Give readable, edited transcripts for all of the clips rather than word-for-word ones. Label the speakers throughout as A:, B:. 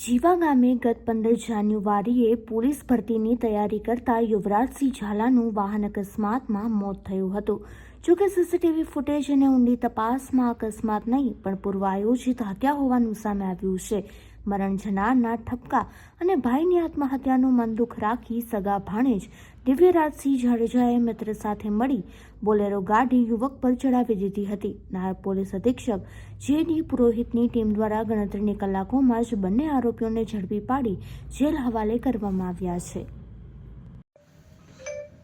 A: જીવા ગામે ગત 15 જાન્યુઆરીએ પોલીસ ભરતીની તૈયારી કરતા યુવરાજસિંહ ઝાલાનું વાહન અકસ્માતમાં મોત થયું હતું. જોકે સીસીટીવી ફૂટેજ અને ઊંડી તપાસમાં અકસ્માત નહીં પણ પૂર્વ આયોજિત હત્યા હોવાનું સામે આવ્યું છે. મરણ જનારના ઠપકા અને ભાઈની આત્મહત્યાનું મન દુઃખ રાખી સગા ભાણેજ દિવ્યરાજસિંહ જાડેજાએ મિત્ર સાથે મળી બોલેરો ગાડી યુવક પર ચડાવી દીધી હતી. નાયબ પોલીસ અધિક્ષક જે.ડી. પુરોહિતની ટીમ દ્વારા ગણતરીની કલાકોમાં જ બંને આરોપીઓને ઝડપી પાડી જેલ હવાલે કરવામાં આવ્યા છે.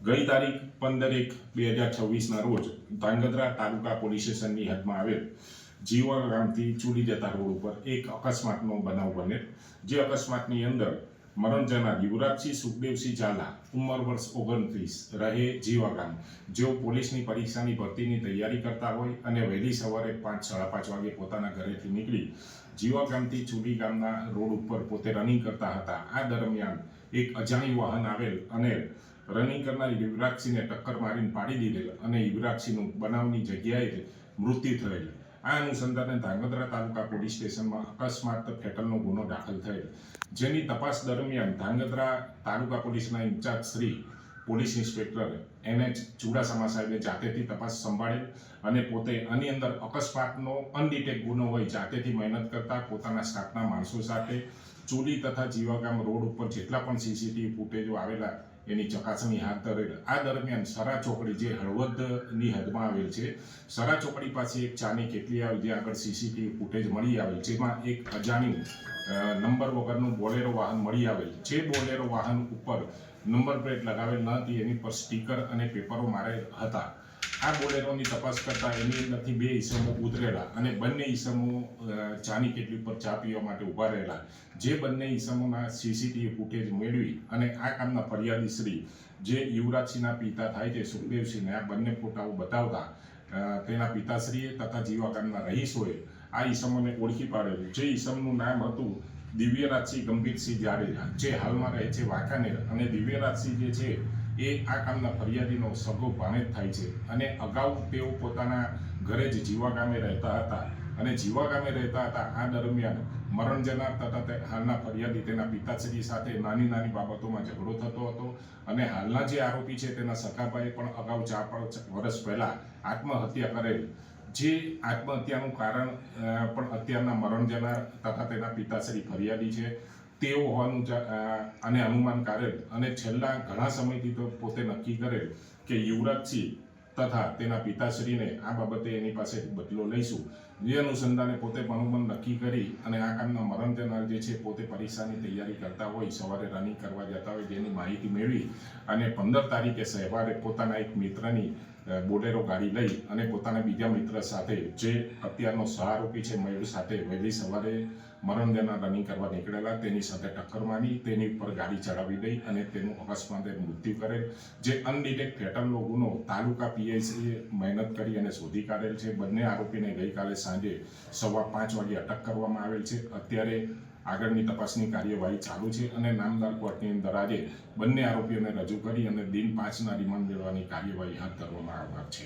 B: ગઈ તારીખ 15/1/2026 ના રોજ ધાંગધ્રા તાલુકા પોલીસ સ્ટેશનની હદમાં આવેલ જીવા ગામથી ચૂડી જતા રોડ ઉપર એક અકસ્માતનો બનાવ બનેલ. જે અકસ્માતની અંદર મરણ જનાર યુવરાજસિંહ સુખદેવસિંહ ઝાલા, ઉંમર વર્ષ 29, રહે જીવા ગામ, જેઓ પોલીસની પરીક્ષાની ભરતીની તૈયારી કરતા હોય અને વહેલી સવારે 5-5:30 વાગે પોતાના ઘરેથી નીકળી જીવા ગામથી ચૂડી ગામના રોડ ઉપર પોતે રનિંગ કરતા હતા. આ દરમિયાન એક અજાણ્યું વાહન આવેલ અને રનિંગ કરનાર યુવરાજસિંહને ટક્કર મારીને પાડી દીધેલ અને યુવરાજસિંહનું બનાવની જગ્યાએ જ મૃત્યુ થયેલ. આ અનુસંધાને ધાંગધ્રા તાલુકા પોલીસ સ્ટેશનમાં અકસ્માત ફેટલનો ગુનો દાખલ થયેલ. જેની તપાસ દરમિયાન ધાંગધ્રા તાલુકા પોલીસના incharge Shri police inspector NH Chudasama સાહેબે જાતેથી તપાસ સંભાળેલ અને પોતે આની અંદર અકસ્માતનો અનડિટેક ગુનો હોય જાતેથી મહેનત કરતા પોતાના સ્ટાફના માણસો સાથે ચૂડી તથા જીવાગામ રોડ ઉપર જેટલા પણ સીસીટીવી ફૂટેજો આવેલા એની ચકાસણી હાથ ધરેલ. આ દરમિયાન સરા ચોકડી જે હળવદની હદમાં આવેલ છે, સરા ચોકડી પાસે એક ચાની કેટલી આવી જે આગળ સીસીટીવી ફૂટેજ મળી આવેલ, જેમાં એક અજાણ્યું નંબર વગરનું બોલેરો વાહન મળી આવેલ. જે બોલેરો વાહન ઉપર નંબર પ્લેટ લગાવેલ ન હતી, એની પર સ્ટીકર અને પેપરો મારેલ હતા. આ બોલેરોની તપાસ કરતા એની અંદરથી 2 ઈસમો ઉતરેલા અને બંને ઈસમો ચાની કેટલી ઉપર ચા પીવા માટે ઊભા રહેલા. જે બંને ઈસમોના સીસીટીવી ફૂટેજ મેળવી અને આ કામના ફરિયાદી શ્રી જે યુવરાજસિંહના પિતા થાય છે સુખદેવસિંહને આ બંને ફોટાઓ બતાવતા તેના પિતાશ્રીએ તથા જીવા ગામના રહીશોએ આ ઈસમોને ઓળખી પાડેલ. જે ઈસમનું નામ હતું દિવ્યરાજસિંહ ગંભીરસિંહ જાડેજા, જે હાલમાં રહે છે વાંકાનેર. અને દિવ્યરાજસિંહ જે છે એ આ કામના ફરિયાદીનો સગો ભાણેજ થાય છે અને અગાઉ તેઓ પોતાના ઘરે જ જીવા ગામે રહેતા હતા અને જીવા ગામે રહેતા હતા. આ દરમિયાન મરણ જનાર તથા હાલના ફરિયાદી તેના પિતાશ્રી સાથે નાની બાબતોમાં ઝઘડો થતો હતો અને હાલના જે આરોપી છે તેના સખાભાઈએ પણ અગાઉ 4-5 વર્ષ પહેલા આત્મહત્યા કરેલ. જે આત્મહત્યાનું કારણ પણ અત્યારના મરણ જનાર તથા તેના પિતાશ્રી ફરિયાદી છે તેઓ હોવાનું અને અનુમાન કરેલ અને છેલ્લા ઘણા સમયથી તો પોતે નક્કી કરેલ કે યુવરાજસિંહ તથા તેના પિતાશ્રીને આ બાબતે એની પાસે બદલો લઈશું. જે અનુસંધાને પોતે મનોમન નક્કી કરી અને આ કામના મરણ જનાર જે છે પોતે પરીક્ષાની તૈયારી કરતા હોય, સવારે રનિંગ કરવા જતા હોય, જેની માહિતી મેળવી અને 15 તારીખે સવારે પોતાના એક મિત્રની બોલેરો ગાડી લઈ અને પોતાના બીજા મિત્ર સાથે જે અત્યારનો સહારોપી છે મયુર સાથે વહેલી સવારે મરણ જનાર રનિંગ કરવા નીકળેલા તેની સાથે ટક્કર મારી તેની ઉપર ગાડી ચડાવી દઈ અને તેનું અકસ્માતે મૃત્યુ કરેલ. જે અનડિટેક ફેટલનો ગુનો તાલુકા PICએ મહેનત કરી અને શોધી કાઢેલ છે. બંને આરોપીને ગઈકાલે સાંજે 5:15 વાગે અટક કરવામાં આવેલ છે. અત્યારે આગળની તપાસની કાર્યવાહી ચાલુ છે અને નામદાર કોર્ટની અંદર આજે બંને આરોપીઓને રજૂ કરી અને દિન 5ના રિમાન્ડ મેળવવાની કાર્યવાહી હાથ ધરવામાં આવનાર છે.